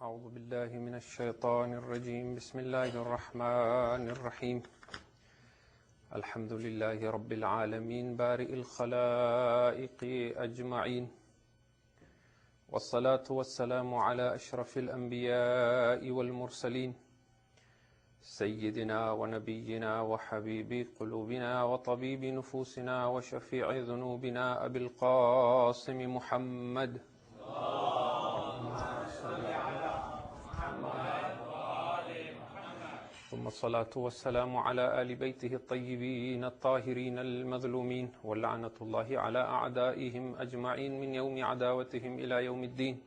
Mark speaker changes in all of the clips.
Speaker 1: أعوذ بالله من الشيطان الرجيم بسم الله الرحمن الرحيم الحمد لله رب العالمين بارئ الخلائق أجمعين والصلاة والسلام على أشرف الأنبياء والمرسلين سيدنا ونبينا وحبيب قلوبنا وطبيب نفوسنا وشفيع ذنوبنا أبي القاسم محمد ثم الصلاة والسلام على آل بيته الطيبين الطاهرين المظلومين واللعنة الله على أعدائهم أجمعين من يوم عداوتهم إلى يوم الدين.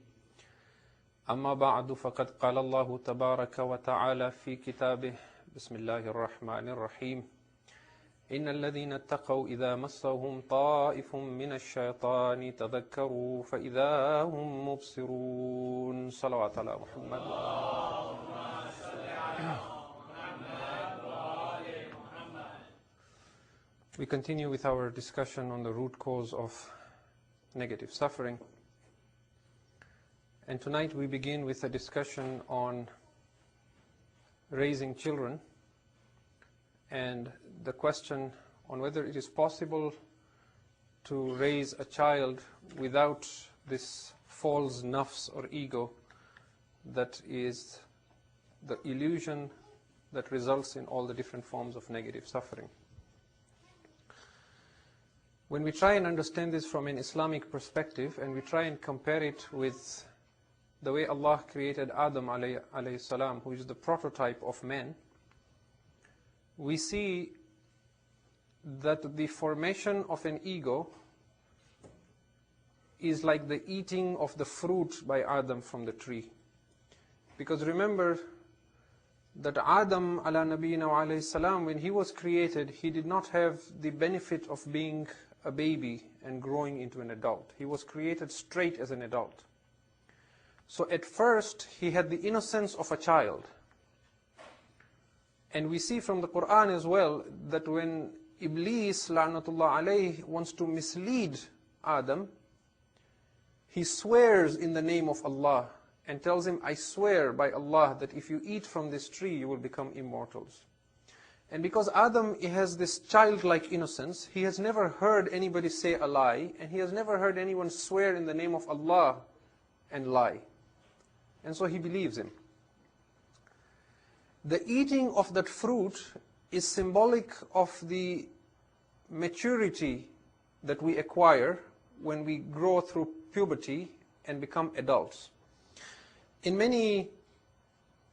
Speaker 1: أما بعد فقد قال الله تبارك وتعالى في كتابه بسم الله الرحمن الرحيم إن الذين اتقوا إذا مسهم طائف من الشيطان تذكروا فإذا هم مبصرون. صلوات على محمد. We continue with our discussion on the root cause of negative suffering. And tonight we begin with a discussion on raising children and the question on whether it is possible to raise a child without this false nafs or ego that is the illusion that results in all the different forms of negative suffering. When we try and understand this from an Islamic perspective and we try and compare it with the way Allah created Adam alayhi salam, who is the prototype of man, we see that the formation of an ego is like the eating of the fruit by Adam from the tree. Because remember that Adam ala nabiyina wa alayhi salam, when he was created, he did not have the benefit of being a baby and growing into an adult. He was created straight as an adult. So at first, he had the innocence of a child. And we see from the Quran as well that when Iblis, la'natullah alayh, wants to mislead Adam, he swears in the name of Allah and tells him, I swear by Allah that if you eat from this tree, you will become immortals. And because Adam has this childlike innocence, he has never heard anybody say a lie, and he has never heard anyone swear in the name of Allah and lie. And so he believes him. The eating of that fruit is symbolic of the maturity that we acquire when we grow through puberty and become adults.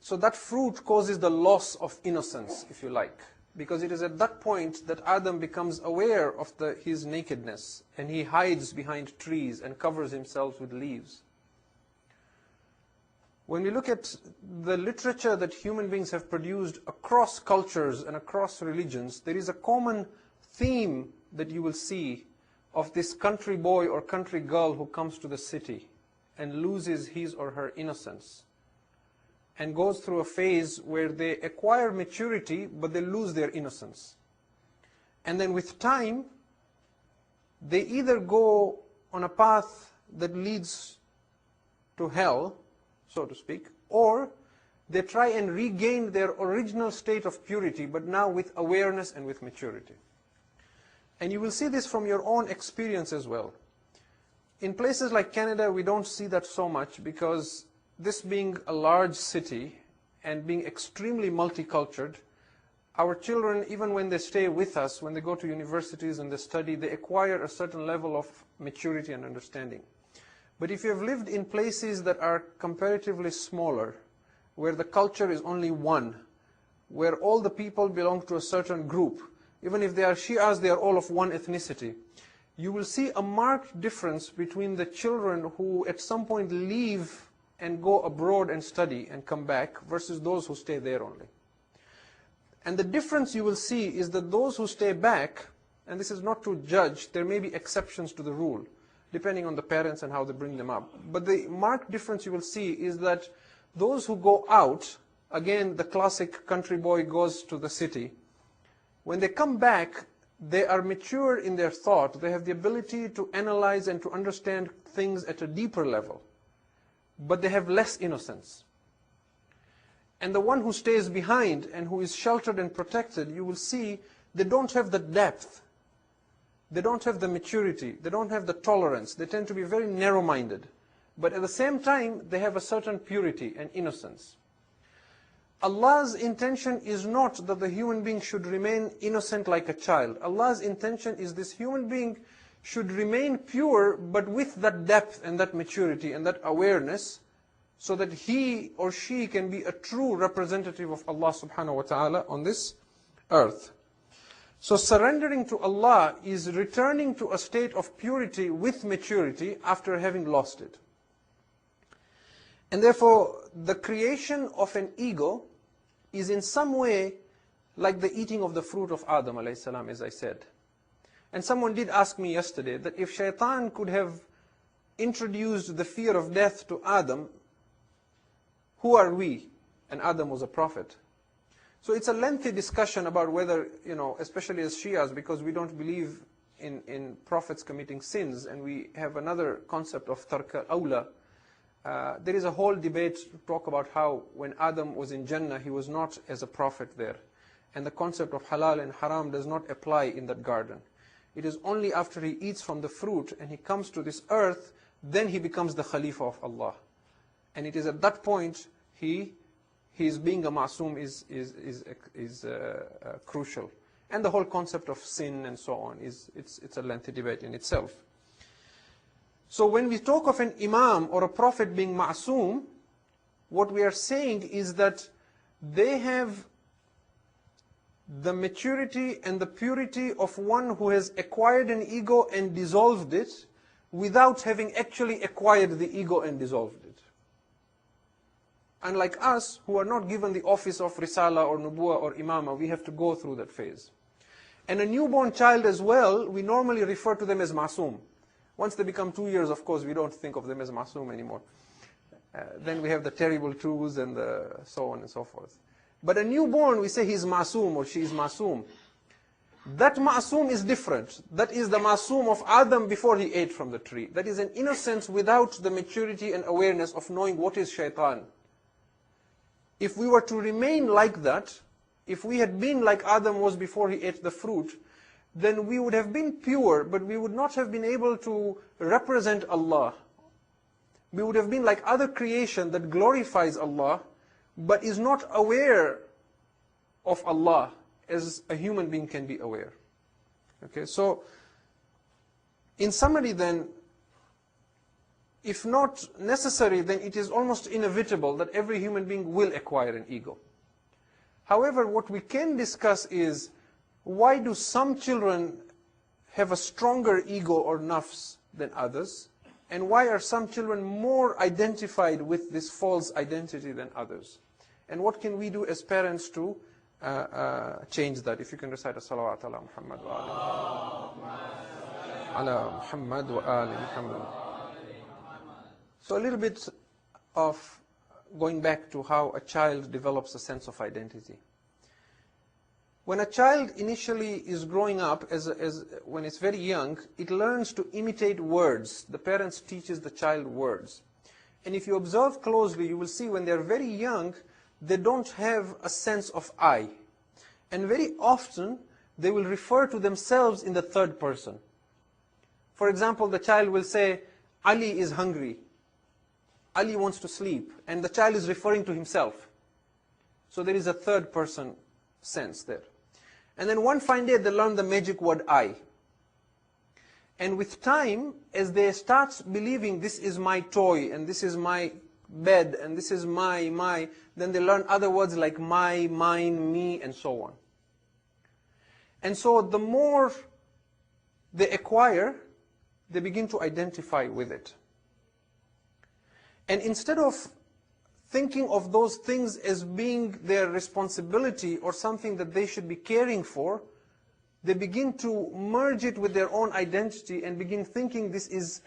Speaker 1: So that fruit causes the loss of innocence, if you like, because it is at that point that Adam becomes aware of his nakedness, and he hides behind trees and covers himself with leaves. When we look at the literature that human beings have produced across cultures and across religions, there is a common theme that you will see of this country boy or country girl who comes to the city and loses his or her innocence and goes through a phase where they acquire maturity, but they lose their innocence. And then with time, they either go on a path that leads to hell, so to speak, or they try and regain their original state of purity, but now with awareness and with maturity. And you will see this from your own experience as well. In places like Canada, we don't see that so much because this being a large city and being extremely multicultural, our children, even when they stay with us, when they go to universities and they study, they acquire a certain level of maturity and understanding. But if you have lived in places that are comparatively smaller, where the culture is only one, where all the people belong to a certain group, even if they are Shias, they are all of one ethnicity, you will see a marked difference between the children who at some point leave and go abroad and study and come back versus those who stay there only. And the difference you will see is that those who stay back, and this is not to judge, there may be exceptions to the rule, depending on the parents and how they bring them up. But the marked difference you will see is that those who go out, again the classic country boy goes to the city, when they come back, they are mature in their thought. They have the ability to analyze and to understand things at a deeper level. but they have less innocence. And the one who stays behind and who is sheltered and protected, you will see they don't have the depth. They don't have the maturity. They don't have the tolerance. They tend to be very narrow-minded. But at the same time, they have a certain purity and innocence. Allah's intention is not that the human being should remain innocent like a child. Allah's intention is this human being should remain pure, but with that depth and that maturity and that awareness, so that he or she can be a true representative of Allah subhanahu wa ta'ala on this earth. So surrendering to Allah is returning to a state of purity with maturity after having lost it. And therefore, the creation of an ego is in some way like the eating of the fruit of Adam alayhi salam, as I said. And someone did ask me yesterday that if shaitan could have introduced the fear of death to Adam, who are we? And Adam was a prophet. So it's a lengthy discussion about whether, especially as Shias, because we don't believe in prophets committing sins, and we have another concept of tark al-awla. There is a whole debate to talk about how when Adam was in Jannah, he was not as a prophet there. And the concept of halal and haram does not apply in that garden. It is only after he eats from the fruit and he comes to this earth, then he becomes the Khalifa of Allah. And it is at that point, his being a ma'soom is crucial. And the whole concept of sin and so on, it's a lengthy debate in itself. So when we talk of an imam or a prophet being ma'soom, what we are saying is that they have the maturity and the purity of one who has acquired an ego and dissolved it without having actually acquired the ego and dissolved it. Unlike us, who are not given the office of Risala or Nubuwa or Imama, we have to go through that phase. And a newborn child as well, we normally refer to them as ma'soom. Once they become 2 years, of course, we don't think of them as ma'soom anymore. Then we have the terrible twos and the so on and so forth. But a newborn, we say he's ma'soom or she is ma'soom. That ma'soom is different. That is the ma'soom of Adam before he ate from the tree. That is an innocence without the maturity and awareness of knowing what is shaitan. If we were to remain like that, if we had been like Adam was before he ate the fruit, then we would have been pure, but we would not have been able to represent Allah. We would have been like other creation that glorifies Allah, but is not aware of Allah as a human being can be aware. Okay, so in summary then, if not necessary, then it is almost inevitable that every human being will acquire an ego. However, what we can discuss is, why do some children have a stronger ego or nafs than others? And why are some children more identified with this false identity than others? And what can we do as parents to change that? If you can recite a salawat ala Muhammad wa ala Muhammad wa ali Muhammad. So a little bit of going back to how a child develops a sense of identity. When a child initially is growing up, when it's very young, it learns to imitate words. The parents teaches the child words. And if you observe closely, you will see when they're very young, they don't have a sense of I. And very often, they will refer to themselves in the third person. For example, the child will say, Ali is hungry. Ali wants to sleep. And the child is referring to himself. So there is a third person sense there. And then one fine day, they learn the magic word I. And with time, as they start believing this is my toy, and this is my bed, and this is my, then they learn other words like my, mine, me, and so on. And so the more they acquire, they begin to identify with it. And instead of thinking of those things as being their responsibility or something that they should be caring for, they begin to merge it with their own identity and begin thinking this is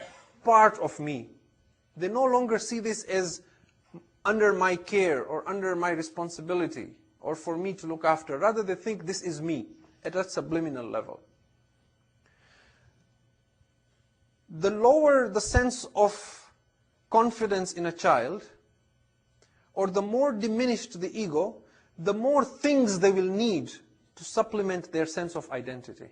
Speaker 1: part of me. They no longer see this as under my care or under my responsibility or for me to look after. Rather, they think this is me at that subliminal level. The lower the sense of confidence in a child, or the more diminished the ego, the more things they will need to supplement their sense of identity.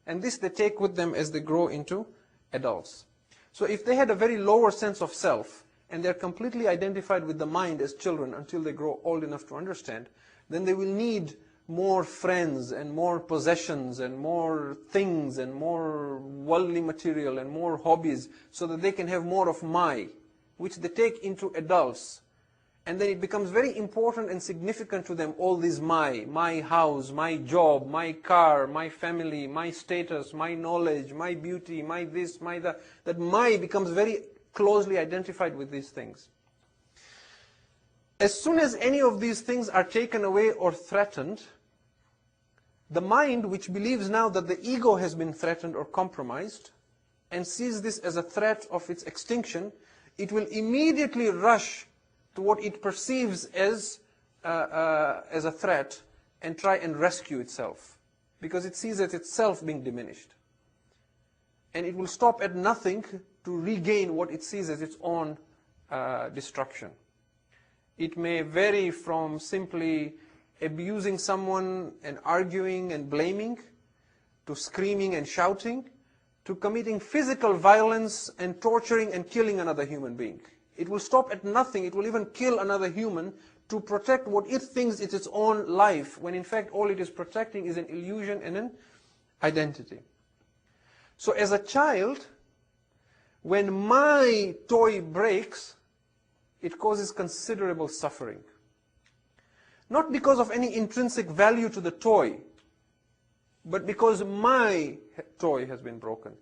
Speaker 1: And this they take with them as they grow into adults. So if they had a very lower sense of self, and they're completely identified with the mind as children until they grow old enough to understand, then they will need more friends and more possessions and more things and more worldly material and more hobbies so that they can have more of my, which they take into adults. And then it becomes very important and significant to them, all these my house, my job, my car, my family, my status, my knowledge, my beauty, my this, my that. That my becomes very closely identified with these things. As soon as any of these things are taken away or threatened, the mind, which believes now that the ego has been threatened or compromised, and sees this as a threat of its extinction, it will immediately rush to what it perceives as a threat and try and rescue itself, because it sees as itself being diminished. And it will stop at nothing to regain what it sees as its own destruction. It may vary from simply abusing someone and arguing and blaming, to screaming and shouting, to committing physical violence and torturing and killing another human being. It will stop at nothing. It will even kill another human to protect what it thinks is its own life, when in fact all it is protecting is an illusion and an identity. So as a child, when my toy breaks, it causes considerable suffering. Not because of any intrinsic value to the toy, but because my toy has been broken.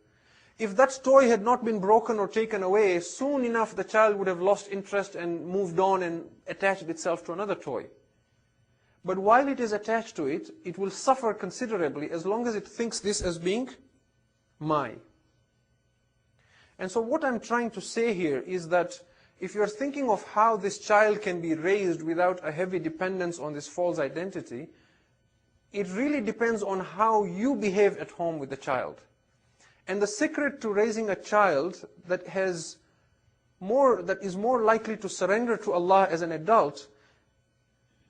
Speaker 1: If that toy had not been broken or taken away, soon enough the child would have lost interest and moved on and attached itself to another toy. But while it is attached to it, it will suffer considerably as long as it thinks this as being my. And so what I'm trying to say here is that if you're thinking of how this child can be raised without a heavy dependence on this false identity, it really depends on how you behave at home with the child. And the secret to raising a child that is more likely to surrender to Allah as an adult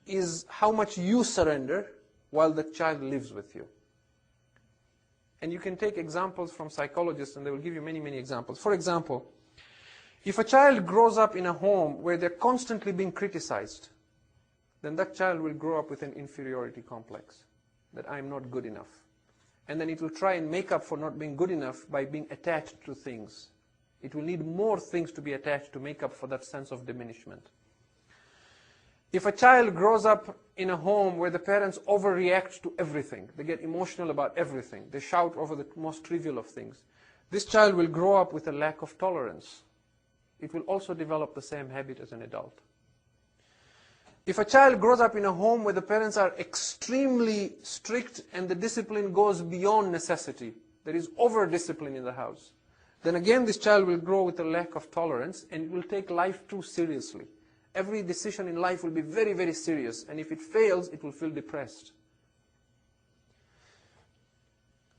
Speaker 1: is how much you surrender while the child lives with you. And you can take examples from psychologists, and they will give you many, many examples. For example, if a child grows up in a home where they're constantly being criticized, then that child will grow up with an inferiority complex, that I'm not good enough. And then it will try and make up for not being good enough by being attached to things. It will need more things to be attached to make up for that sense of diminishment. If a child grows up in a home where the parents overreact to everything, they get emotional about everything, they shout over the most trivial of things, this child will grow up with a lack of tolerance. It will also develop the same habit as an adult. If a child grows up in a home where the parents are extremely strict and the discipline goes beyond necessity, there is over-discipline in the house, then again this child will grow with a lack of tolerance and it will take life too seriously. Every decision in life will be very, very serious, and if it fails, it will feel depressed.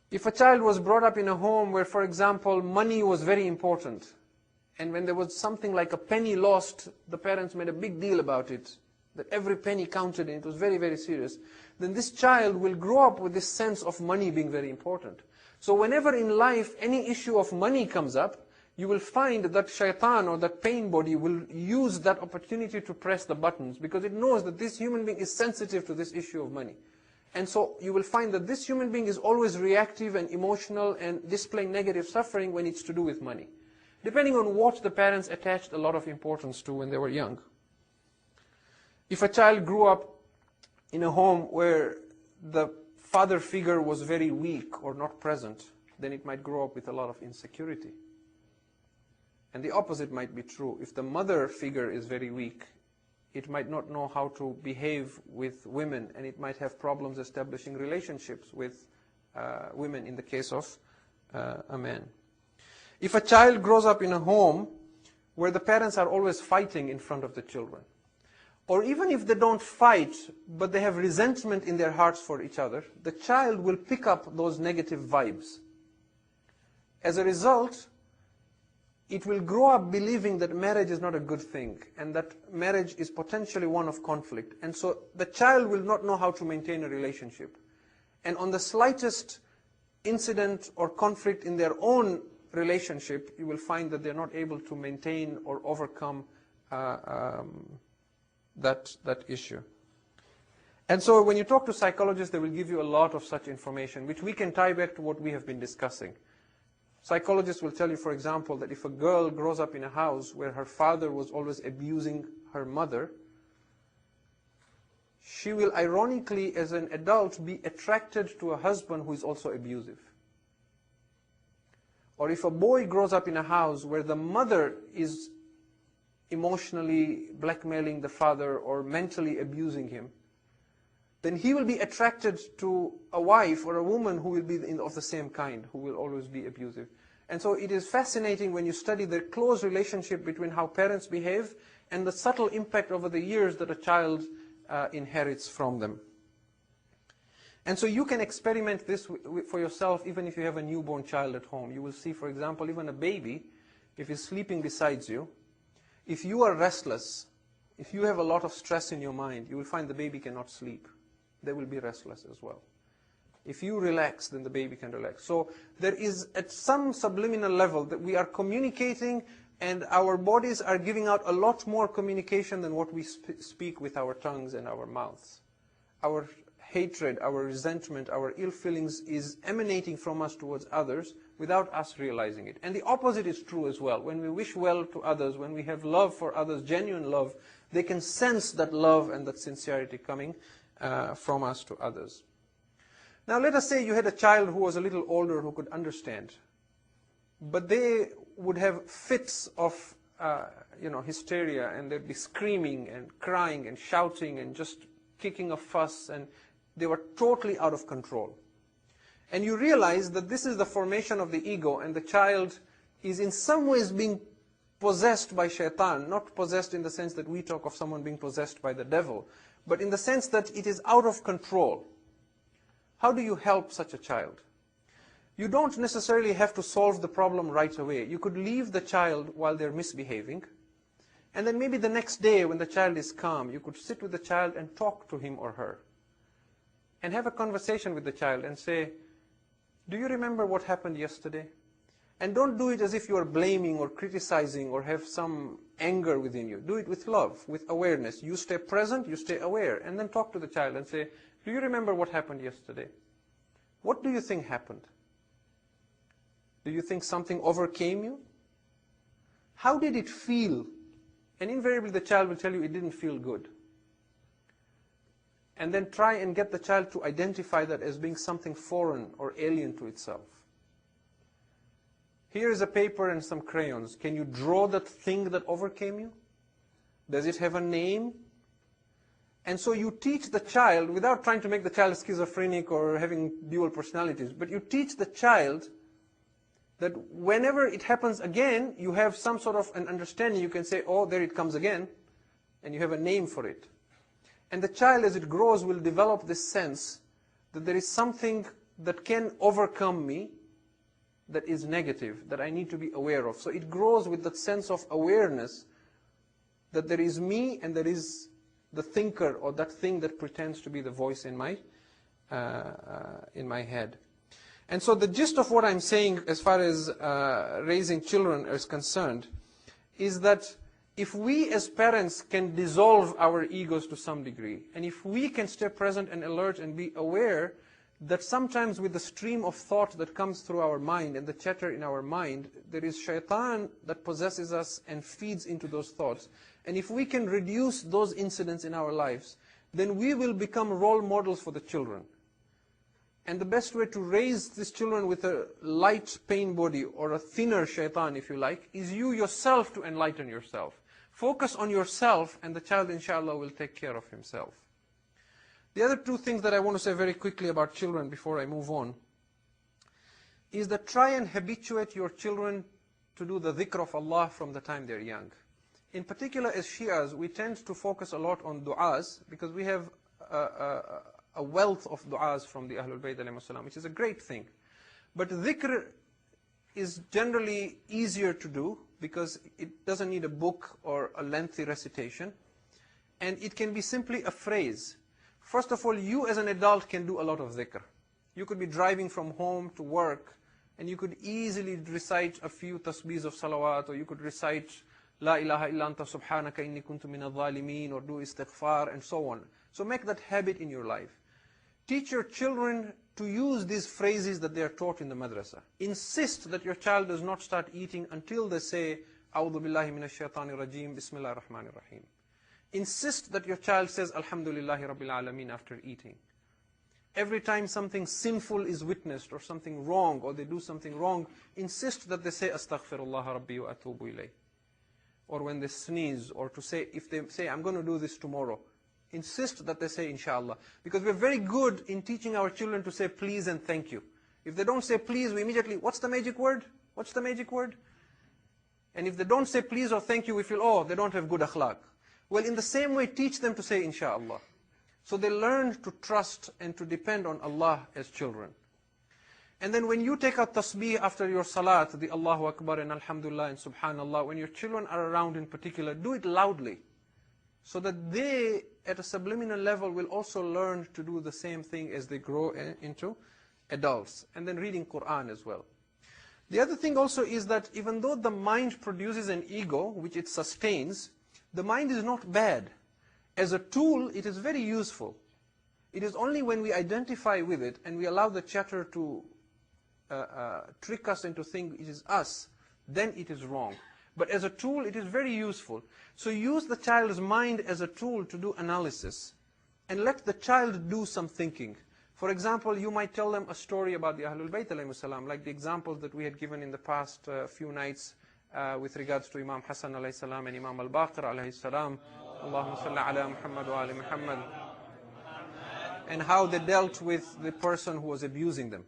Speaker 1: If a child was brought up in a home where, for example, money was very important, and when there was something like a penny lost, the parents made a big deal about it, that every penny counted and it was very, very serious, then this child will grow up with this sense of money being very important. So whenever in life any issue of money comes up, you will find that shaitan or that pain body will use that opportunity to press the buttons, because it knows that this human being is sensitive to this issue of money. And so you will find that this human being is always reactive and emotional and displaying negative suffering when it's to do with money, depending on what the parents attached a lot of importance to when they were young. If a child grew up in a home where the father figure was very weak or not present, then it might grow up with a lot of insecurity. And the opposite might be true. If the mother figure is very weak, it might not know how to behave with women, and it might have problems establishing relationships with women in the case of a man. If a child grows up in a home where the parents are always fighting in front of the children, or even if they don't fight, but they have resentment in their hearts for each other, the child will pick up those negative vibes. As a result, it will grow up believing that marriage is not a good thing and that marriage is potentially one of conflict. And so the child will not know how to maintain a relationship. And on the slightest incident or conflict in their own relationship, you will find that they're not able to maintain or overcome that issue. And so when you talk to psychologists, they will give you a lot of such information, which we can tie back to what we have been discussing. Psychologists will tell you, for example, that if a girl grows up in a house where her father was always abusing her mother, she will ironically, as an adult, be attracted to a husband who is also abusive. Or if a boy grows up in a house where the mother is emotionally blackmailing the father or mentally abusing him, then he will be attracted to a wife or a woman who will be of the same kind, who will always be abusive. And so it is fascinating when you study the close relationship between how parents behave and the subtle impact over the years that a child inherits from them. And so you can experiment this for yourself even if you have a newborn child at home. You will see, for example, even a baby, if he's sleeping beside you, if you are restless, if you have a lot of stress in your mind, you will find the baby cannot sleep. They will be restless as well. If you relax, then the baby can relax. So there is, at some subliminal level, that we are communicating and our bodies are giving out a lot more communication than what we speak with our tongues and our mouths. Our hatred, our resentment, our ill feelings is emanating from us towards others without us realizing it. And the opposite is true as well. When we wish well to others, when we have love for others, genuine love, they can sense that love and that sincerity coming from us to others. Now let us say you had a child who was a little older who could understand, but they would have fits of hysteria, and they'd be screaming and crying and shouting and just kicking a fuss, and they were totally out of control. And you realize that this is the formation of the ego, and the child is in some ways being possessed by shaitan, not possessed in the sense that we talk of someone being possessed by the devil, but in the sense that it is out of control. How do you help such a child? You don't necessarily have to solve the problem right away. You could leave the child while they're misbehaving, and then maybe the next day when the child is calm, you could sit with the child and talk to him or her, and have a conversation with the child and say, do you remember what happened yesterday? And don't do it as if you are blaming or criticizing or have some anger within you. Do it with love, with awareness. You stay present, you stay aware, and then talk to the child and say, do you remember what happened yesterday? What do you think happened? Do you think something overcame you? How did it feel? And invariably the child will tell you it didn't feel good. And then try and get the child to identify that as being something foreign or alien to itself. Here is a paper and some crayons. Can you draw that thing that overcame you? Does it have a name? And so you teach the child, without trying to make the child schizophrenic or having dual personalities, but you teach the child that whenever it happens again, you have some sort of an understanding. You can say, oh, there it comes again, and you have a name for it. And the child, as it grows, will develop this sense that there is something that can overcome me that is negative, that I need to be aware of. So it grows with that sense of awareness that there is me and there is the thinker or that thing that pretends to be the voice in my head. And so the gist of what I'm saying as far as raising children is concerned is that if we as parents can dissolve our egos to some degree, and if we can stay present and alert and be aware that sometimes with the stream of thought that comes through our mind and the chatter in our mind, there is shaitan that possesses us and feeds into those thoughts. And if we can reduce those incidents in our lives, then we will become role models for the children. And the best way to raise these children with a light pain body, or a thinner shaitan, if you like, is you yourself to enlighten yourself. Focus on yourself, and the child, inshallah, will take care of himself. The other two things that I want to say very quickly about children before I move on is that try and habituate your children to do the dhikr of Allah from the time they're young. In particular, as Shias, we tend to focus a lot on du'as because we have a wealth of du'as from the Ahlul Bayt alayhi salam, which is a great thing. But dhikr is generally easier to do because it doesn't need a book or a lengthy recitation. And it can be simply a phrase. First of all, you as an adult can do a lot of dhikr. You could be driving from home to work, and you could easily recite a few tasbeehs of salawat, or you could recite La ilaha illa anta subhanaka inni kuntu min al-zalimin, or do istighfar, and so on. So make that habit in your life. Teach your children to use these phrases that they are taught in the madrasa. Insist that your child does not start eating until they say, A'udhu billahi minash shaitanir rajim, Bismillahir Rahmanir Rahim. Insist that your child says, Alhamdulillahi Rabbil Alameen after eating. Every time something sinful is witnessed, or something wrong, or they do something wrong, insist that they say, Astaghfirullah Rabbi wa atubu ilayh. Or when they sneeze, or to say, if they say, I'm going to do this tomorrow, insist that they say, Inshallah. Because we're very good in teaching our children to say please and thank you. If they don't say please, we immediately, what's the magic word? What's the magic word? And if they don't say please or thank you, we feel, oh, they don't have good akhlaq. Well, in the same way, teach them to say Inshallah. So they learn to trust and to depend on Allah as children. And then when you take out tasbih after your salat, the Allahu Akbar and Alhamdulillah and Subhanallah, when your children are around in particular, do it loudly. So that they, at a subliminal level, will also learn to do the same thing as they grow into adults. And then reading Quran as well. The other thing also is that even though the mind produces an ego, which it sustains, the mind is not bad. As a tool, it is very useful. It is only when we identify with it and we allow the chatter to trick us into thinking it is us, then it is wrong. But as a tool, it is very useful. So use the child's mind as a tool to do analysis, and let the child do some thinking. For example, you might tell them a story about the Ahlul Bayt alayhimus salam, like the examples that we had given in the past few nights with regards to Imam Hassan alayhi salam and Imam al-Baqir alayhi salam. Allahumma salli ala Muhammad wa ali Muhammad. And how they dealt with the person who was abusing them.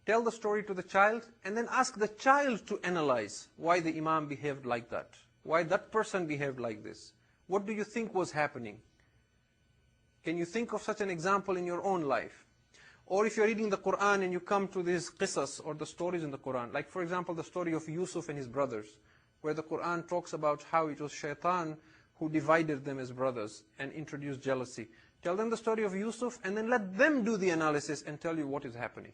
Speaker 1: Tell the story to the child, and then ask the child to analyze why the Imam behaved like that. Why that person behaved like this. What do you think was happening? Can you think of such an example in your own life? Or if you're reading the Quran and you come to these qisas or the stories in the Quran, like for example the story of Yusuf and his brothers, where the Quran talks about how it was shaitan who divided them as brothers and introduced jealousy. Tell them the story of Yusuf, and then let them do the analysis and tell you what is happening.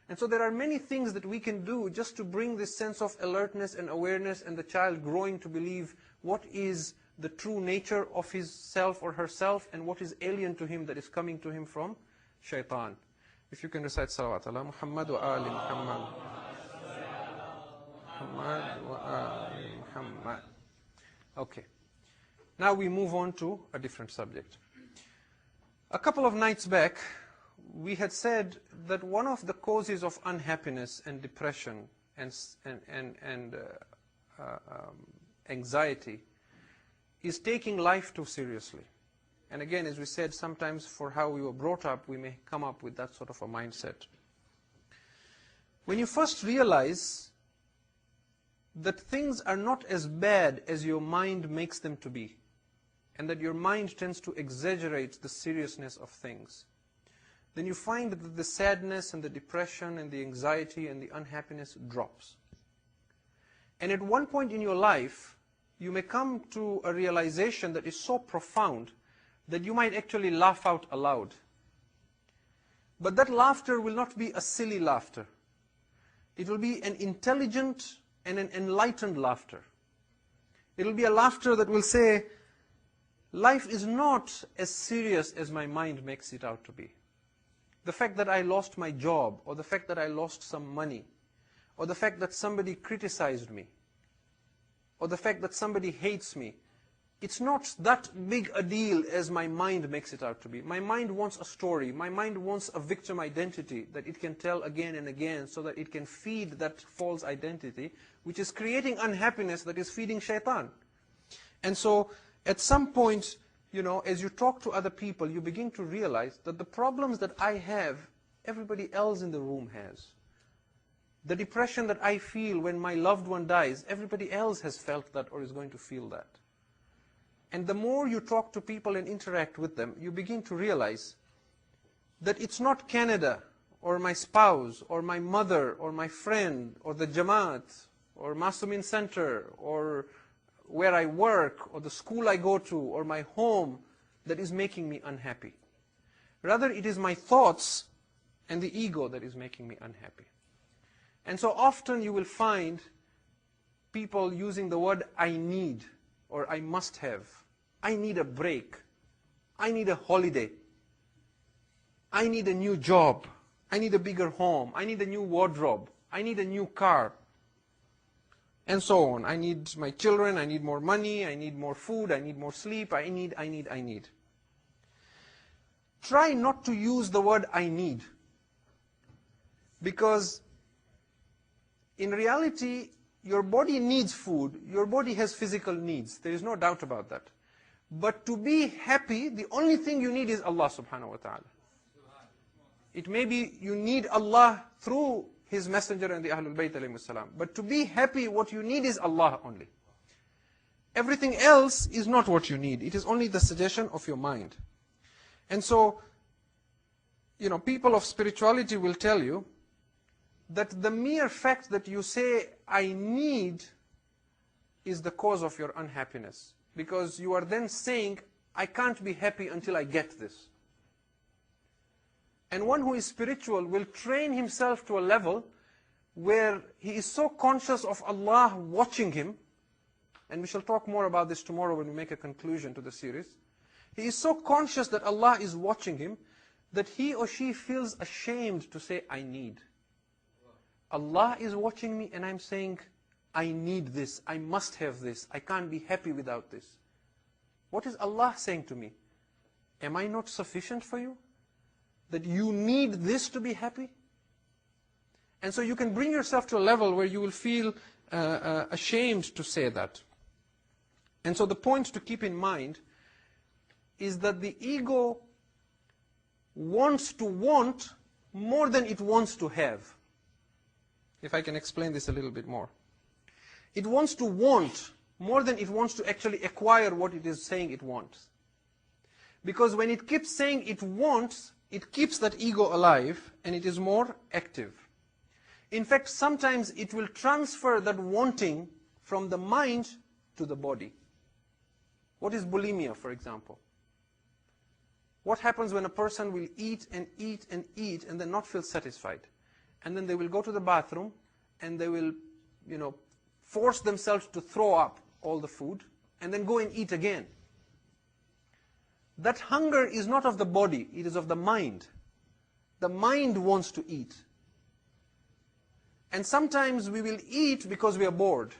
Speaker 1: And so there are many things that we can do just to bring this sense of alertness and awareness, and the child growing to believe what is the true nature of his self or herself, and what is alien to him that is coming to him from shaitan. If you can recite salawat ala Muhammad wa ali Muhammad. Muhammad wa ali Muhammad. Okay. Now we move on to a different subject. A couple of nights back, we had said that one of the causes of unhappiness and depression and anxiety is taking life too seriously. And again, as we said, sometimes for how we were brought up, we may come up with that sort of a mindset. When you first realize that things are not as bad as your mind makes them to be, and that your mind tends to exaggerate the seriousness of things, then you find that the sadness and the depression and the anxiety and the unhappiness drops. And at one point in your life, you may come to a realization that is so profound that you might actually laugh out aloud. But that laughter will not be a silly laughter. It will be an intelligent and an enlightened laughter. It will be a laughter that will say, life is not as serious as my mind makes it out to be. The fact that I lost my job, or the fact that I lost some money, or the fact that somebody criticized me, or the fact that somebody hates me, it's not that big a deal as my mind makes it out to be. My mind wants a story. My mind wants a victim identity that it can tell again and again, so that it can feed that false identity, which is creating unhappiness that is feeding shaitan. And so, at some point, you know, as you talk to other people, you begin to realize that the problems that I have, everybody else in the room has. The depression that I feel when my loved one dies, everybody else has felt that or is going to feel that. And the more you talk to people and interact with them, you begin to realize that it's not Canada, or my spouse, or my mother, or my friend, or the Jamaat, or Masumin Center, or where I work, or the school I go to, or my home that is making me unhappy. Rather, it is my thoughts and the ego that is making me unhappy. And so often you will find people using the word I need, or I must have. I need a break. I need a holiday. I need a new job. I need a bigger home. I need a new wardrobe. I need a new car. And so on. I need my children. I need more money. I need more food. I need more sleep. I need. Try not to use the word I need. Because in reality, your body needs food. Your body has physical needs. There is no doubt about that. But to be happy, the only thing you need is Allah subhanahu wa ta'ala. It may be you need Allah through His Messenger and the Ahlul Bayt alayhimus salam. But to be happy, what you need is Allah only. Everything else is not what you need. It is only the suggestion of your mind. And so, people of spirituality will tell you that the mere fact that you say, I need, is the cause of your unhappiness. Because you are then saying, I can't be happy until I get this. And one who is spiritual will train himself to a level where he is so conscious of Allah watching him, and we shall talk more about this tomorrow when we make a conclusion to the series. He is so conscious that Allah is watching him, that he or she feels ashamed to say, I need. Allah is watching me and I'm saying, I need this, I must have this, I can't be happy without this. What is Allah saying to me? Am I not sufficient for you? That you need this to be happy? And so you can bring yourself to a level where you will feel ashamed to say that. And so the point to keep in mind is that the ego wants to want more than it wants to have. If I can explain this a little bit more. It wants to want more than it wants to actually acquire what it is saying it wants. Because when it keeps saying it wants, it keeps that ego alive and it is more active. In fact, sometimes it will transfer that wanting from the mind to the body. What is bulimia, for example? What happens when a person will eat and eat and eat and then not feel satisfied? And then they will go to the bathroom and they will, force themselves to throw up all the food and then go and eat again. That hunger is not of the body, it is of the mind. The mind wants to eat. And sometimes we will eat because we are bored.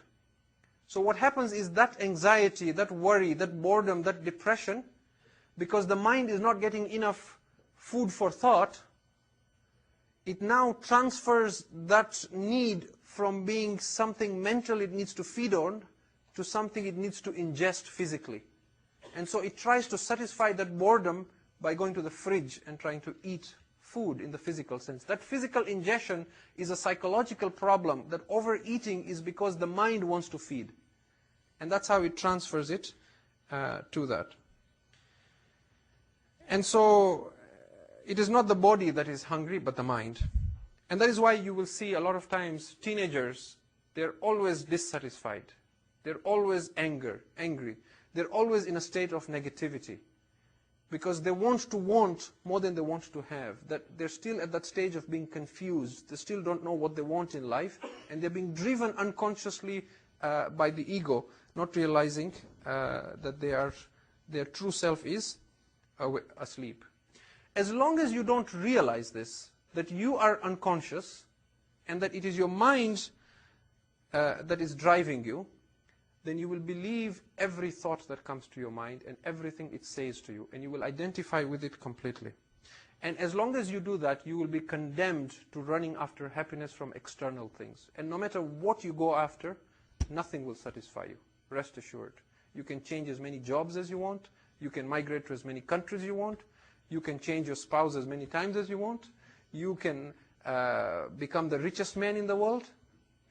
Speaker 1: So what happens is that anxiety, that worry, that boredom, that depression, because the mind is not getting enough food for thought, it now transfers that need from being something mental it needs to feed on to something it needs to ingest physically. And so it tries to satisfy that boredom by going to the fridge and trying to eat food in the physical sense. That physical ingestion is a psychological problem. That overeating is because the mind wants to feed. And that's how it transfers it to that. And so it is not the body that is hungry, but the mind. And that is why you will see a lot of times teenagers, they're always dissatisfied. They're always angry. They're always in a state of negativity. Because they want to want more than they want to have. That they're still at that stage of being confused. They still don't know what they want in life. And they're being driven unconsciously by the ego, not realizing that their true self is asleep. As long as you don't realize this, that you are unconscious, and that it is your mind that is driving you, then you will believe every thought that comes to your mind and everything it says to you, and you will identify with it completely. And as long as you do that, you will be condemned to running after happiness from external things. And no matter what you go after, nothing will satisfy you. Rest assured. You can change as many jobs as you want. You can migrate to as many countries you want. You can change your spouse as many times as you want. You can become the richest man in the world.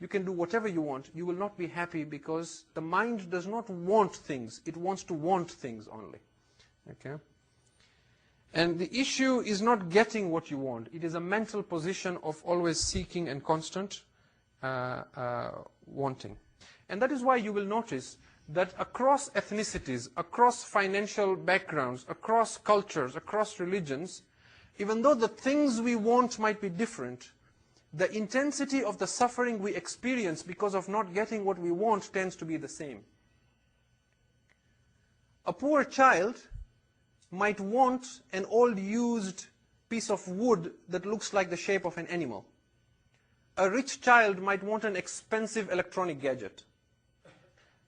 Speaker 1: You can do whatever you want. You will not be happy because the mind does not want things. It wants to want things only. Okay? And the issue is not getting what you want. It is a mental position of always seeking and constant wanting. And that is why you will notice that across ethnicities, across financial backgrounds, across cultures, across religions, even though the things we want might be different, the intensity of the suffering we experience because of not getting what we want tends to be the same. A poor child might want an old used piece of wood that looks like the shape of an animal. A rich child might want an expensive electronic gadget.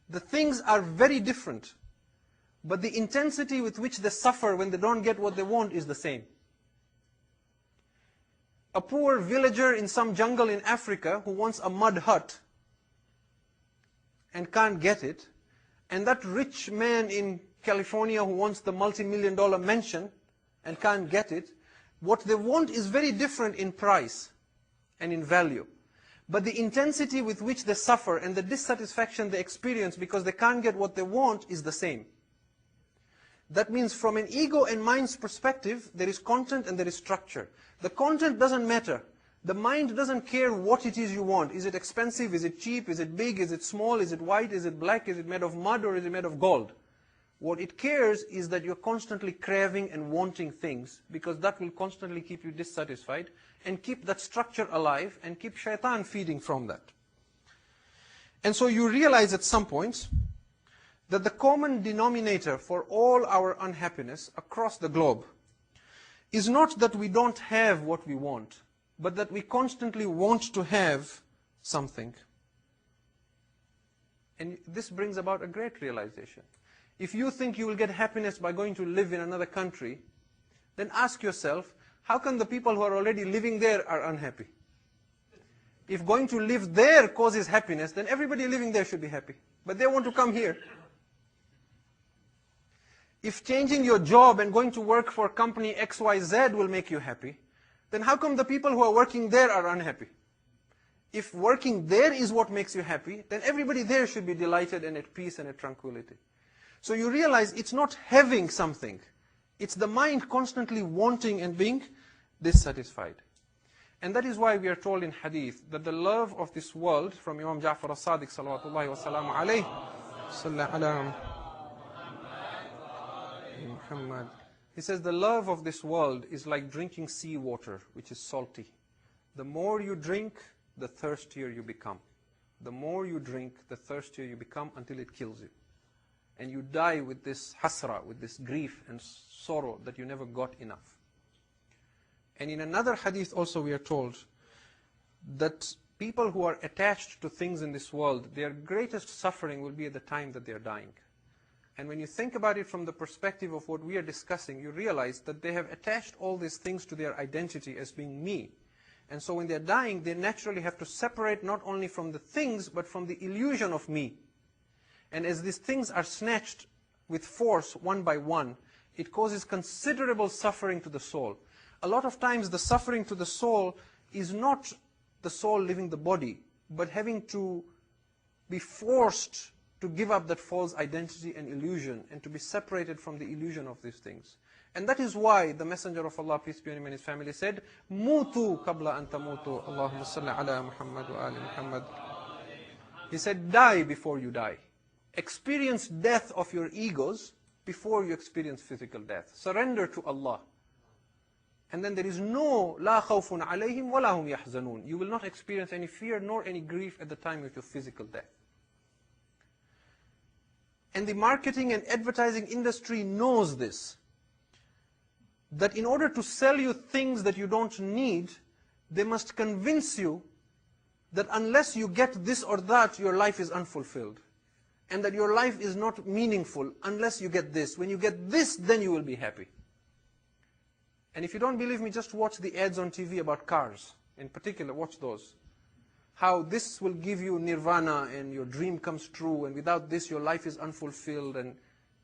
Speaker 1: The things are very different, but the intensity with which they suffer when they don't get what they want is the same. A poor villager in some jungle in Africa who wants a mud hut and can't get it, and that rich man in California who wants the multi-million-dollar mansion and can't get it, what they want is very different in price and in value. But the intensity with which they suffer and the dissatisfaction they experience because they can't get what they want is the same. That means from an ego and mind's perspective, there is content and there is structure. The content doesn't matter. The mind doesn't care what it is you want. Is it expensive? Is it cheap? Is it big? Is it small? Is it white? Is it black? Is it made of mud or is it made of gold? What it cares is that you're constantly craving and wanting things, because that will constantly keep you dissatisfied and keep that structure alive and keep shaitan feeding from that. And so you realize at some point that the common denominator for all our unhappiness across the globe is not that we don't have what we want, but that we constantly want to have something. And this brings about a great realization. If you think you will get happiness by going to live in another country, then ask yourself, how come the people who are already living there are unhappy? If going to live there causes happiness, then everybody living there should be happy. But they want to come here. If changing your job and going to work for company XYZ will make you happy, then how come the people who are working there are unhappy? If working there is what makes you happy, then everybody there should be delighted and at peace and at tranquility. So you realize it's not having something. It's the mind constantly wanting and being dissatisfied. And that is why we are told in hadith that the love of this world, from Imam Jaffer as-Sadiq salawatullahi wa salamu alayhi, Muhammad, he says the love of this world is like drinking sea water, which is salty. The more you drink, the thirstier you become. The more you drink, the thirstier you become until it kills you. And you die with this hasra, with this grief and sorrow that you never got enough. And in another hadith also we are told that people who are attached to things in this world, their greatest suffering will be at the time that they are dying. And when you think about it from the perspective of what we are discussing, you realize that they have attached all these things to their identity as being me. And so when they're dying, they naturally have to separate not only from the things, but from the illusion of me. And as these things are snatched with force one by one, it causes considerable suffering to the soul. A lot of times the suffering to the soul is not the soul leaving the body, but having to be forced to give up that false identity and illusion and to be separated from the illusion of these things. And that is why the Messenger of Allah, peace be on him and his family, said, Mutu qabla an tamutu, Allahumma salli ala Muhammad wa ali Muhammad. He said, die before you die. Experience death of your egos before you experience physical death. Surrender to Allah. And then there is no la khawfun alayhim wa la hum yahzanun. You will not experience any fear nor any grief at the time of your physical death. And the marketing and advertising industry knows this. That in order to sell you things that you don't need, they must convince you that unless you get this or that, your life is unfulfilled. And that your life is not meaningful unless you get this. When you get this, then you will be happy. And if you don't believe me, just watch the ads on TV about cars. In particular, watch those. How this will give you nirvana and your dream comes true, and without this your life is unfulfilled. And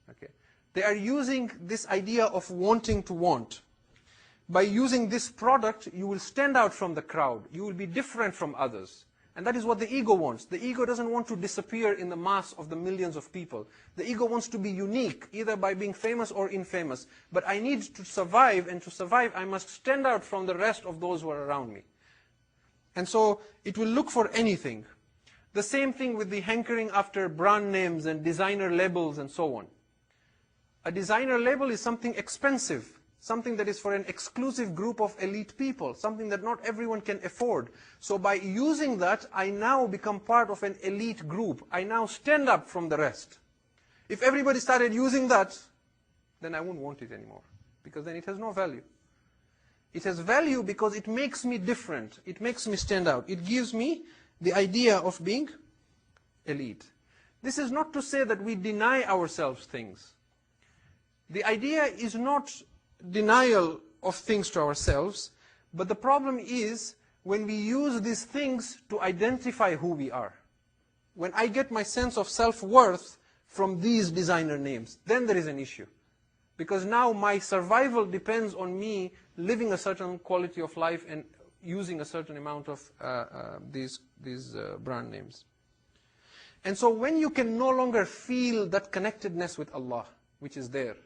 Speaker 1: okay, they are using this idea of wanting to want. By using this product, you will stand out from the crowd. You will be different from others. And that is what the ego wants. The ego doesn't want to disappear in the mass of the millions of people. The ego wants to be unique, either by being famous or infamous. But I need to survive, and to survive I must stand out from the rest of those who are around me. And so it will look for anything. The same thing with the hankering after brand names and designer labels and so on. A designer label is something expensive, something that is for an exclusive group of elite people, something that not everyone can afford. So by using that, I now become part of an elite group. I now stand up from the rest. If everybody started using that, then I wouldn't want it anymore, because then it has no value. It has value because it makes me different. It makes me stand out. It gives me the idea of being elite. This is not to say that we deny ourselves things. The idea is not denial of things to ourselves, but the problem is when we use these things to identify who we are. When I get my sense of self-worth from these designer names, then there is an issue. Because now my survival depends on me living a certain quality of life and using a certain amount of these brand names. And so when you can no longer feel that connectedness with Allah, which is there,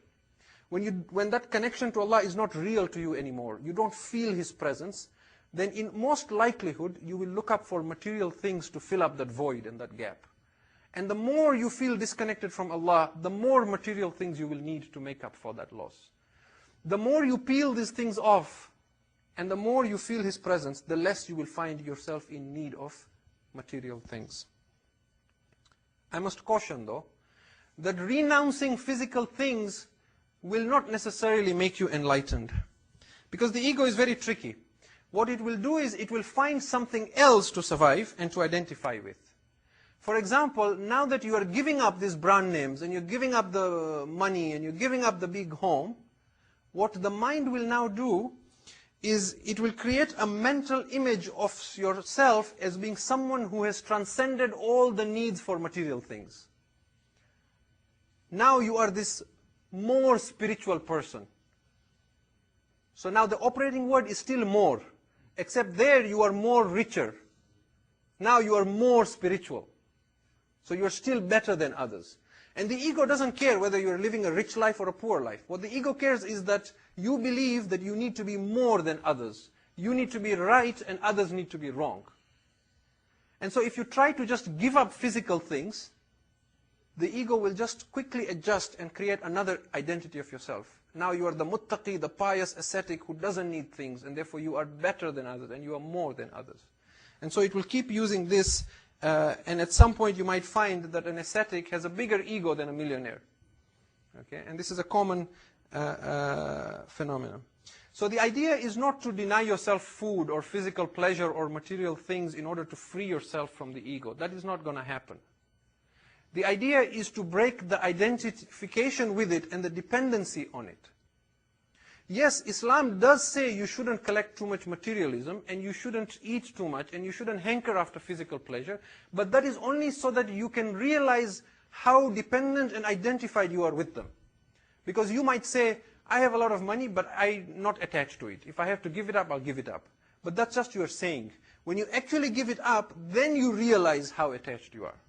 Speaker 1: when that connection to Allah is not real to you anymore, you don't feel His presence, then in most likelihood, you will look up for material things to fill up that void and that gap. And the more you feel disconnected from Allah, the more material things you will need to make up for that loss. The more you peel these things off, and the more you feel His presence, the less you will find yourself in need of material things. I must caution, though, that renouncing physical things will not necessarily make you enlightened. Because the ego is very tricky. What it will do is it will find something else to survive and to identify with. For example, now that you are giving up these brand names, and you're giving up the money, and you're giving up the big home, what the mind will now do is it will create a mental image of yourself as being someone who has transcended all the needs for material things. Now you are this more spiritual person. So now the operating word is still more, except there you are more richer. Now you are more spiritual. So you're still better than others. And the ego doesn't care whether you're living a rich life or a poor life. What the ego cares is that you believe that you need to be more than others. You need to be right and others need to be wrong. And so if you try to just give up physical things, the ego will just quickly adjust and create another identity of yourself. Now you are the muttaqi, the pious ascetic who doesn't need things, and therefore you are better than others and you are more than others. And so it will keep using this. And at some point you might find that an ascetic has a bigger ego than a millionaire. Okay? And this is a common phenomenon. So the idea is not to deny yourself food or physical pleasure or material things in order to free yourself from the ego. That is not going to happen. The idea is to break the identification with it and the dependency on it. Yes, Islam does say you shouldn't collect too much materialism, and you shouldn't eat too much, and you shouldn't hanker after physical pleasure, but that is only so that you can realize how dependent and identified you are with them. Because you might say, I have a lot of money, but I'm not attached to it. If I have to give it up, I'll give it up. But that's just your saying. When you actually give it up, then you realize how attached you are.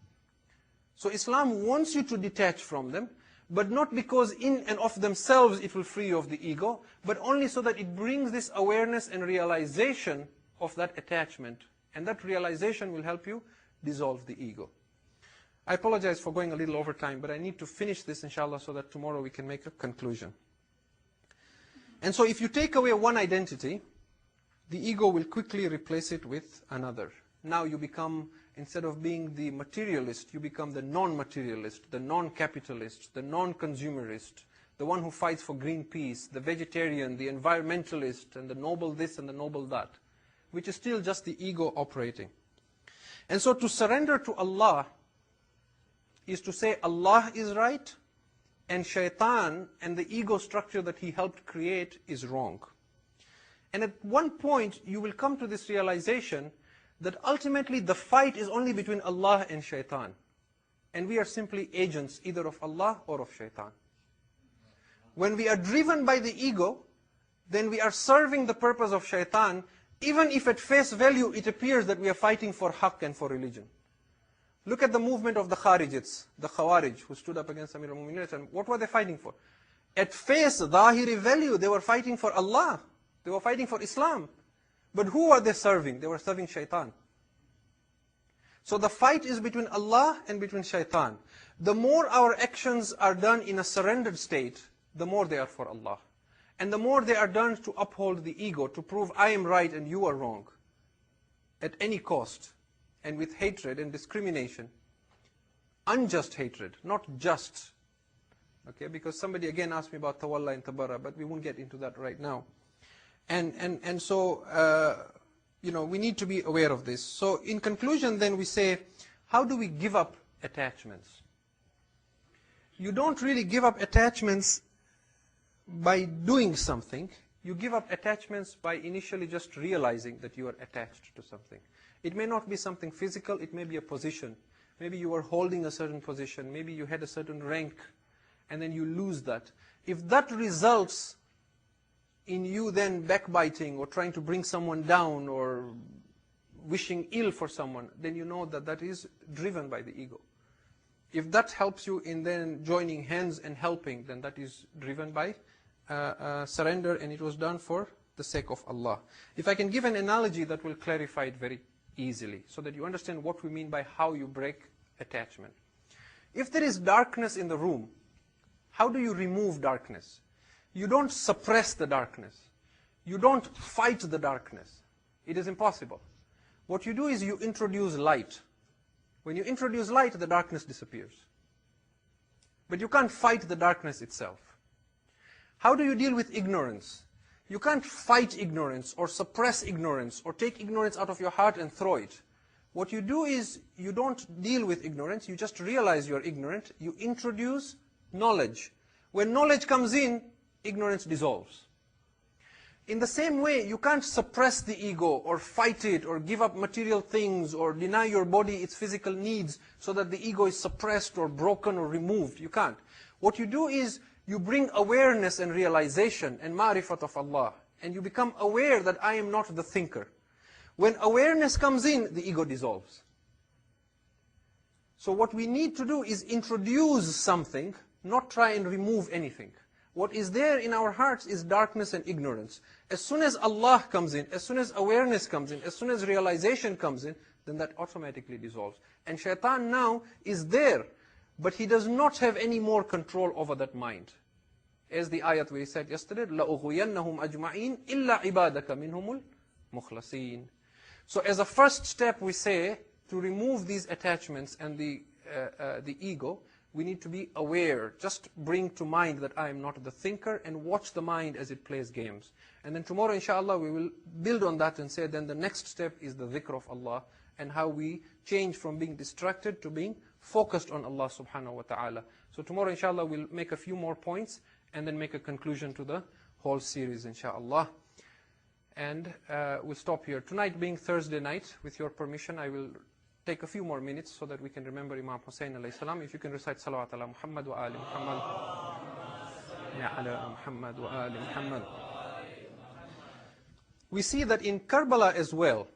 Speaker 1: So Islam wants you to detach from them, but not because in and of themselves it will free you of the ego, but only so that it brings this awareness and realization of that attachment. And that realization will help you dissolve the ego. I apologize for going a little over time, but I need to finish this, inshallah, so that tomorrow we can make a conclusion. And so if you take away one identity, the ego will quickly replace it with another. Now you become, instead of being the materialist, you become the non-materialist, the non-capitalist, the non-consumerist, the one who fights for green peace, the vegetarian, the environmentalist, and the noble this and the noble that, which is still just the ego operating. And so to surrender to Allah is to say Allah is right, and shaitan and the ego structure that he helped create is wrong. And at one point you will come to this realization that ultimately the fight is only between Allah and shaitan. And we are simply agents either of Allah or of shaitan. When we are driven by the ego, then we are serving the purpose of shaitan, even if at face value it appears that we are fighting for haqq and for religion. Look at the movement of the Kharijites, the Khawarij, who stood up against Amir al-Mu'minin. And what were they fighting for? At face, dhahiri value, they were fighting for Allah. They were fighting for Islam. But who are they serving? They were serving shaitan. So the fight is between Allah and between shaitan. The more our actions are done in a surrendered state, the more they are for Allah. And the more they are done to uphold the ego, to prove I am right and you are wrong, at any cost, and with hatred and discrimination, unjust hatred, not just. Okay, because somebody again asked me about tawalla and tabara, but we won't get into that right now. And so, we need to be aware of this. So in conclusion then we say, how do we give up attachments? You don't really give up attachments by doing something. You give up attachments by initially just realizing that you are attached to something. It may not be something physical, it may be a position. Maybe you are holding a certain position, maybe you had a certain rank, and then you lose that. If that results in you then backbiting or trying to bring someone down or wishing ill for someone, then you know that that is driven by the ego. If that helps you in then joining hands and helping, then that is driven by surrender, and it was done for the sake of Allah. If I can give an analogy that will clarify it very easily, so that you understand what we mean by how you break attachment. If there is darkness in the room, how do you remove darkness? You don't suppress the darkness. You don't fight the darkness. It is impossible. What you do is you introduce light. When you introduce light, the darkness disappears. But you can't fight the darkness itself. How do you deal with ignorance? You can't fight ignorance or suppress ignorance or take ignorance out of your heart and throw it. What you do is you don't deal with ignorance, you just realize you're ignorant, you introduce knowledge. When knowledge comes in, ignorance dissolves. In the same way, you can't suppress the ego or fight it or give up material things or deny your body its physical needs so that the ego is suppressed or broken or removed. You can't. What you do is you bring awareness and realization and ma'rifat of Allah, and you become aware that I am not the thinker. When awareness comes in, the ego dissolves. So what we need to do is introduce something, not try and remove anything. What is there in our hearts is darkness and ignorance. As soon as Allah comes in, as soon as awareness comes in, as soon as realization comes in, then that automatically dissolves. And shaitan now is there, but he does not have any more control over that mind. As the ayat we said yesterday, لَأُغْوِيَنَّهُمْ أَجْمَعِينَ إِلَّا عِبَادَكَ مِنْهُمُ الْمُخْلَصِينَ. So as a first step we say, to remove these attachments and the ego, we need to be aware. Just bring to mind that I am not the thinker and watch the mind as it plays games. And then tomorrow, inshallah, we will build on that and say then the next step is the dhikr of Allah and how we change from being distracted to being focused on Allah subhanahu wa ta'ala. So tomorrow, inshallah, we'll make a few more points and then make a conclusion to the whole series, inshallah. And we'll stop here. Tonight being Thursday night, with your permission, I will take a few more minutes so that we can remember Imam Hussein alayhi salam. If you can recite salawat ala Muhammad wa ali Muhammad. Ya ala Muhammad wa ali Muhammad. We see that in Karbala as well,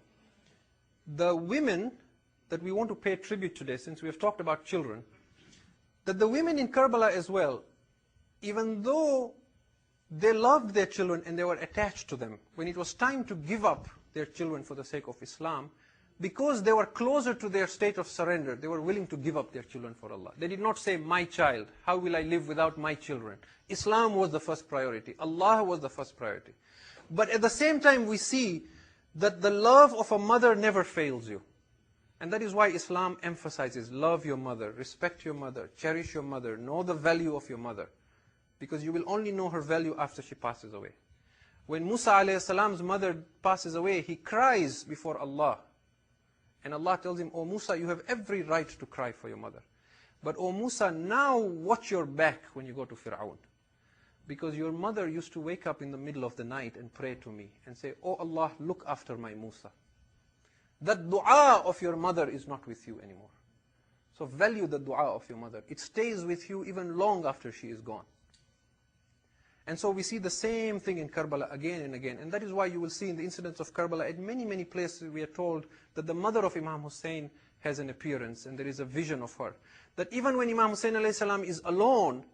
Speaker 1: the women that we want to pay tribute today, since we have talked about children, that the women in Karbala as well, even though they loved their children and they were attached to them, when it was time to give up their children for the sake of Islam, because they were closer to their state of surrender, they were willing to give up their children for Allah. They did not say, my child, how will I live without my children? Islam was the first priority. Allah was the first priority. But at the same time, we see that the love of a mother never fails you. And that is why Islam emphasizes, love your mother, respect your mother, cherish your mother, know the value of your mother. Because you will only know her value after she passes away. When Musa alayhi salam's mother passes away, he cries before Allah. And Allah tells him, O Musa, you have every right to cry for your mother. But O Musa, now watch your back when you go to Fir'aun. Because your mother used to wake up in the middle of the night and pray to me and say, O Allah, look after my Musa. That dua of your mother is not with you anymore. So value the dua of your mother. It stays with you even long after she is gone. And so we see the same thing in Karbala again and again. And that is why you will see in the incidents of Karbala, at many, many places we are told that the mother of Imam Hussein has an appearance and there is a vision of her. That even when Imam Hussein alayhi salam is alone,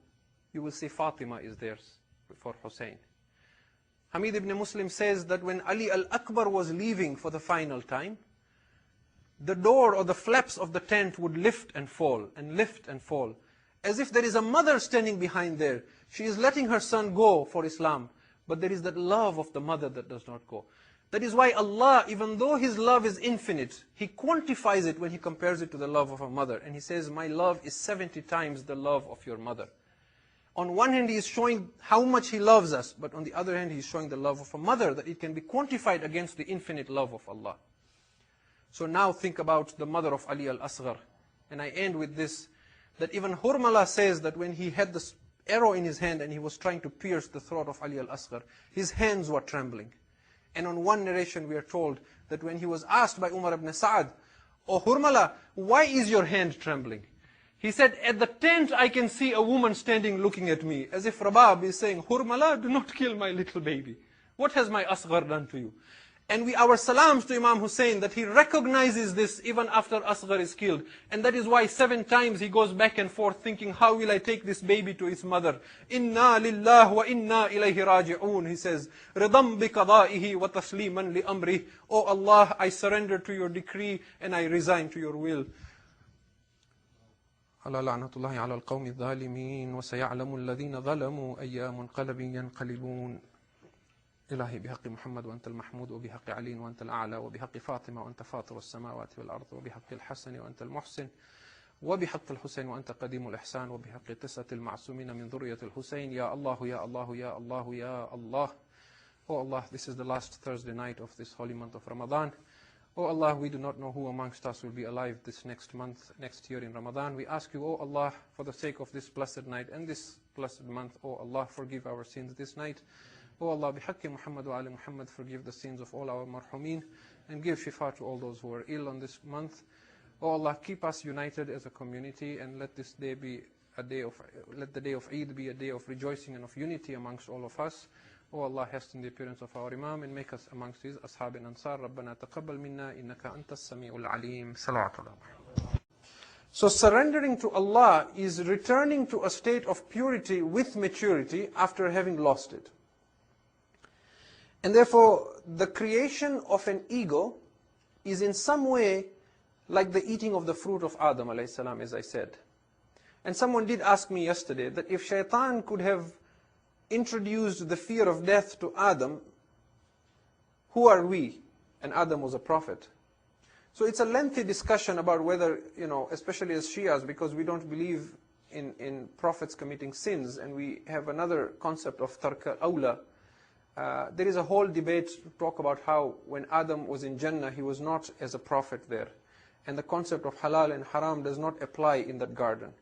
Speaker 1: you will see Fatima is there for Hussein. Hamid ibn Muslim says that when Ali al-Akbar was leaving for the final time, the door or the flaps of the tent would lift and fall, and lift and fall, as if there is a mother standing behind there. She is letting her son go for Islam, but there is that love of the mother that does not go. That is why Allah, even though His love is infinite, He quantifies it when He compares it to the love of a mother. And He says, my love is 70 times the love of your mother. On one hand, He is showing how much He loves us, but on the other hand, He is showing the love of a mother, that it can be quantified against the infinite love of Allah. So now think about the mother of Ali al-Asghar. And I end with this, that even Hurmala says that when he had this arrow in his hand and he was trying to pierce the throat of Ali al-Asghar, his hands were trembling. And on one narration we are told that when he was asked by Umar ibn Sa'ad, "Oh Hurmala, why is your hand trembling?" He said, "At the tent I can see a woman standing looking at me," as if Rabab is saying, "Hurmala, do not kill my little baby. What has my Asghar done to you?" And our salams to Imam Hussein, that he recognizes this even after Asghar is killed. And that is why 7 times he goes back and forth thinking, how will I take this baby to its mother? Inna lillah wa inna ilayhi raji'un. He says, Ridam bi qada'ihi wa tasliman li amri. Oh Allah, I surrender to your decree and I resign to your will. على لعنة الله على القوم الظالمين وسيعلم الذين ظلموا أي منقلب ينقلبون. إلهي بحق محمد وأنت المحمود وبحق علي وأنت الأعلى وبحق فاطمة وأنت فاطر السماوات والأرض وبحق الحسن وأنت المحسن وبحق الحسين وأنت قديم الإحسان وبحق 9 المعصومين من ذرية الحسين. يا الله يا الله يا الله يا Allah. Oh Allah, this is the last Thursday night of this holy month of Ramadan. Oh Allah, we do not know who amongst us will be alive this next month, next year in Ramadan. We ask you, oh Allah, for the sake of this blessed night and this blessed month, oh Allah, forgive our sins this night. Oh Allah, bihaqqi Muhammad wa ali Muhammad, forgive the sins of all our marhumin and give shifa to all those who are ill on this month. Oh Allah, keep us united as a community and let this day be a day of, let the day of Eid be a day of rejoicing and of unity amongst all of us. Oh Allah, hasten the appearance of our Imam and make us amongst his Ashab and Ansar. Rabbana taqabbal minna innaka antas sami'ul alim. Salawatullah. So surrendering to Allah is returning to a state of purity with maturity after having lost it. And therefore, the creation of an ego is in some way like the eating of the fruit of Adam alayhi salam, as I said. And someone did ask me yesterday that if shaitan could have introduced the fear of death to Adam, who are we? And Adam was a prophet. So it's a lengthy discussion about whether, especially as Shias, because we don't believe in prophets committing sins, and we have another concept of tark al-awla. There is a whole debate to talk about how when Adam was in Jannah, he was not as a prophet there. And the concept of halal and haram does not apply in that garden.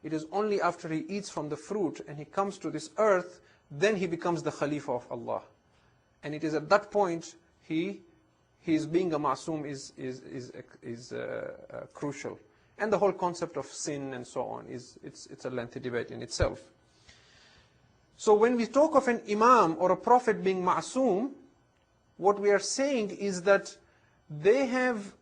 Speaker 1: It is only after he eats from the fruit and he comes to this earth, then he becomes the Khalifa of Allah. And it is at that point, his being a ma'soom is crucial. And the whole concept of sin and so on, it's a lengthy debate in itself. So when we talk of an imam or a prophet being ma'soom, what we are saying is that they have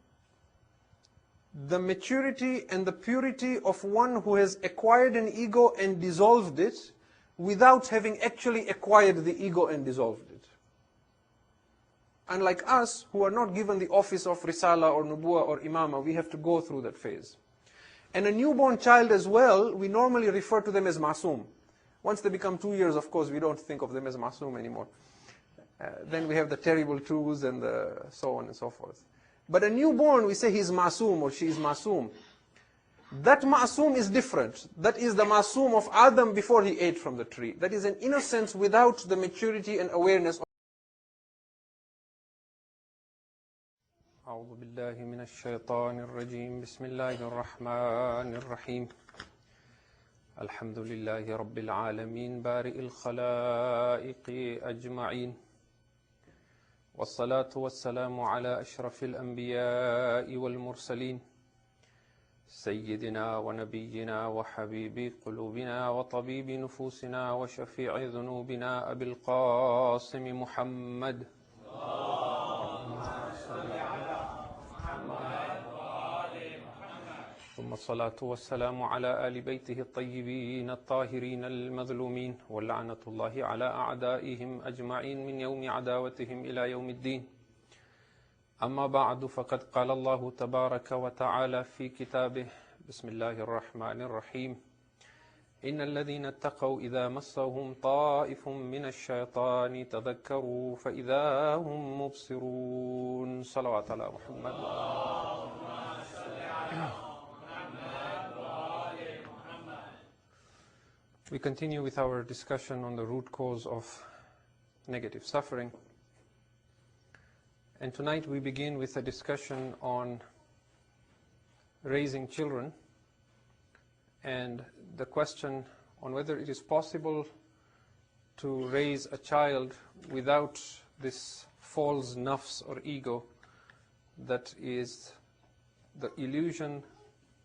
Speaker 1: the maturity and the purity of one who has acquired an ego and dissolved it without having actually acquired the ego and dissolved it. Unlike us, who are not given the office of Risala or Nubuwa or Imama, we have to go through that phase. And a newborn child as well, we normally refer to them as ma'soom. Once they become 2 years, of course, we don't think of them as ma'soom anymore. Then we have the terrible twos and so on and so forth. But a newborn, we say he's ma'soom or she is ma'soom. That ma'soom is different. That is the ma'soom of Adam before he ate from the tree. That is an innocence without the maturity and awareness. أعوذ بالله من الشيطان الرجيم بسم الله الرحمن الرحيم الحمد لله رب العالمين بارئ الخلائق أجمعين والصلاة والسلام على أشرف الأنبياء والمرسلين سيدنا ونبينا وحبيب قلوبنا وطبيب نفوسنا وشفيع ذنوبنا أبي القاسم محمد ثم الصلاة والسلام على آل بيته الطيبين الطاهرين المظلومين واللعنة الله على أعدائهم أجمعين من يوم عداوتهم إلى يوم الدين. أما بعد، فقد قال الله تبارك وتعالى في كتابه: بسم الله الرحمن الرحيم: إن الذين اتقوا إذا مسهم طائف من الشيطان تذكروا فإذا هم مبصرون. صلوات على محمد. We continue with our discussion on the root cause of negative suffering. And tonight we begin with a discussion on raising children and the question on whether it is possible to raise a child without this false nafs or ego that is the illusion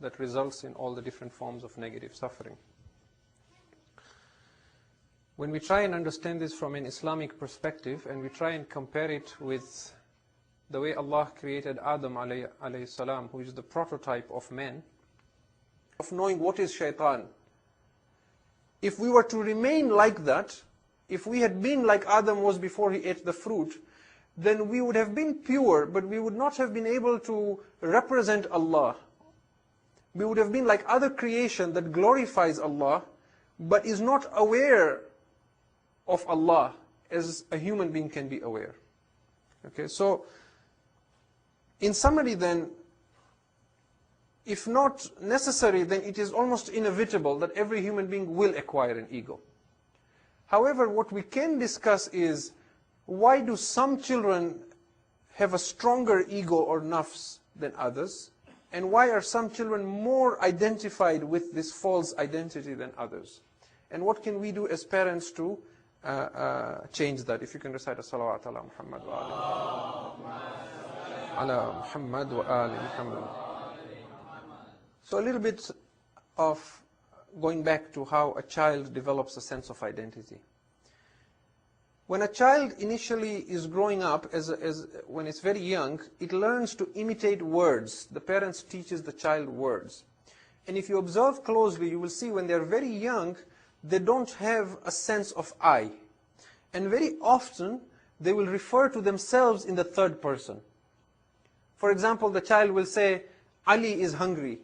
Speaker 1: that results in all the different forms of negative suffering. When we try and understand this from an Islamic perspective and we try and compare it with the way Allah created Adam alayhi salam, who is the prototype of man, of knowing what is shaitan. If we were to remain like that, if we had been like Adam was before he ate the fruit, then we would have been pure, but we would not have been able to represent Allah. We would have been like other creation that glorifies Allah, but is not aware of Allah as a human being can be aware. Okay, so in summary then, if not necessary, then it is almost inevitable that every human being will acquire an ego. However, what we can discuss is, why do some children have a stronger ego or nafs than others? And why are some children more identified with this false identity than others? And what can we do as parents to change that? If you can recite a salawat ala Muhammad wa ala Muhammad wa ali Muhammad. So a little bit of going back to how a child develops a sense of identity. When a child initially is growing up, when it's very young, it learns to imitate words. The parents teaches the child words. And if you observe closely, you will see when they're very young, they don't have a sense of I. And very often, they will refer to themselves in the third person. For example, the child will say, Ali is hungry.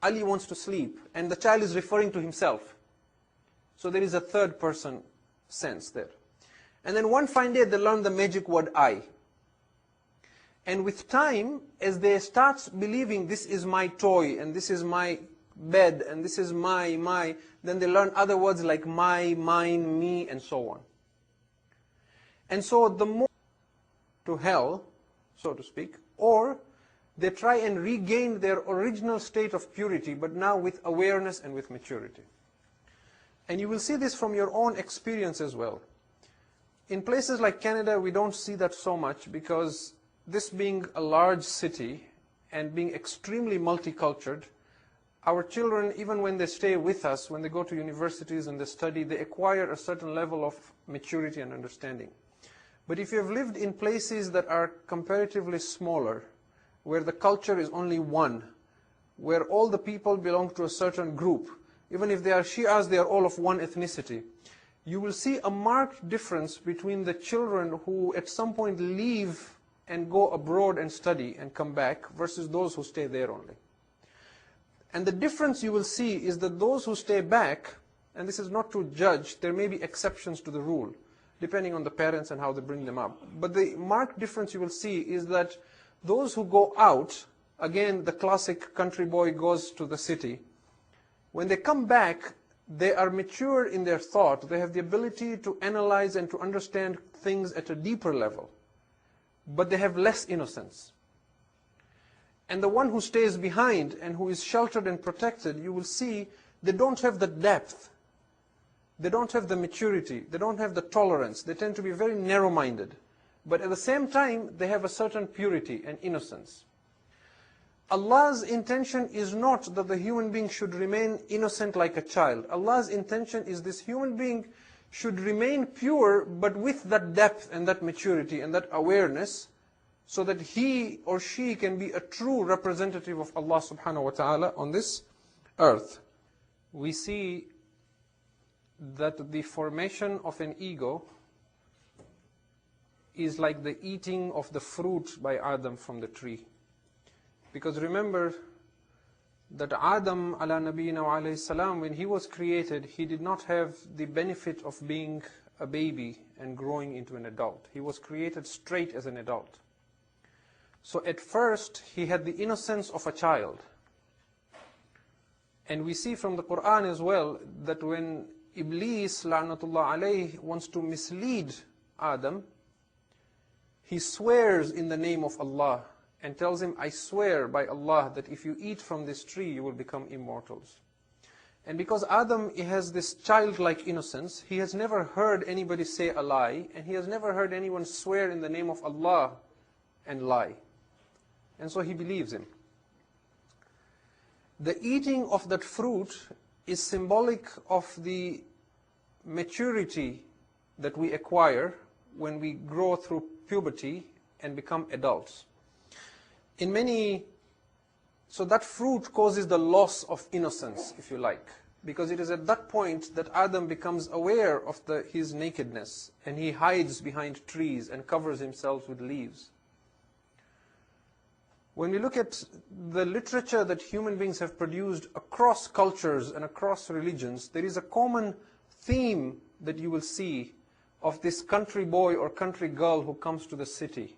Speaker 1: Ali wants to sleep. And the child is referring to himself. So there is a third person sense there. And then one fine day, they learn the magic word I. And with time, as they start believing this is my toy, and this is my bed, and this is my, then they learn other words like my, mine, me, and so on. And so the more to hell, so to speak, or they try and regain their original state of purity, but now with awareness and with maturity. And you will see this from your own experience as well. In places like Canada, we don't see that so much because this being a large city and being extremely multicultural, our children, even when they stay with us, when they go to universities and they study, they acquire a certain level of maturity and understanding. But if you have lived in places that are comparatively smaller, where the culture is only one, where all the people belong to a certain group, even if they are Shias, they are all of one ethnicity, you will see a marked difference between the children who at some point leave and go abroad and study and come back versus those who stay there only. And the difference you will see is that those who stay back, and this is not to judge, there may be exceptions to the rule, depending on the parents and how they bring them up. But the marked difference you will see is that those who go out, again, the classic country boy goes to the city, when they come back, they are mature in their thought. They have the ability to analyze and to understand things at a deeper level. But they have less innocence. And the one who stays behind and who is sheltered and protected, you will see they don't have the depth. They don't have the maturity. They don't have the tolerance. They tend to be very narrow-minded. But at the same time, they have a certain purity and innocence. Allah's intention is not that the human being should remain innocent like a child. Allah's intention is this human being should remain pure, but with that depth and that maturity and that awareness so that he or she can be a true representative of Allah subhanahu wa ta'ala on this earth. We see that the formation of an ego is like the eating of the fruit by Adam from the tree. Because remember that Adam ala nabiyina wa alayhi salam, when he was created, he did not have the benefit of being a baby and growing into an adult. He was created straight as an adult. So at first, he had the innocence of a child. And we see from the Quran as well that when Iblis, la'natullah alayh, wants to mislead Adam, he swears in the name of Allah and tells him, I swear by Allah that if you eat from this tree, you will become immortals. And because Adam has this childlike innocence, he has never heard anybody say a lie, and he has never heard anyone swear in the name of Allah and lie. And so he believes him. The eating of that fruit is symbolic of the maturity that we acquire when we grow through puberty and become adults. So that fruit causes the loss of innocence, if you like, because it is at that point that Adam becomes aware of his nakedness, and he hides behind trees and covers himself with leaves. When we look at the literature that human beings have produced across cultures and across religions, there is a common theme that you will see of this country boy or country girl who comes to the city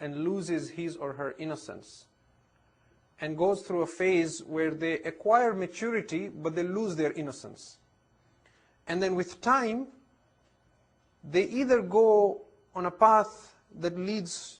Speaker 1: and loses his or her innocence and goes through a phase where they acquire maturity but they lose their innocence. And then with time, they either go on a path that leads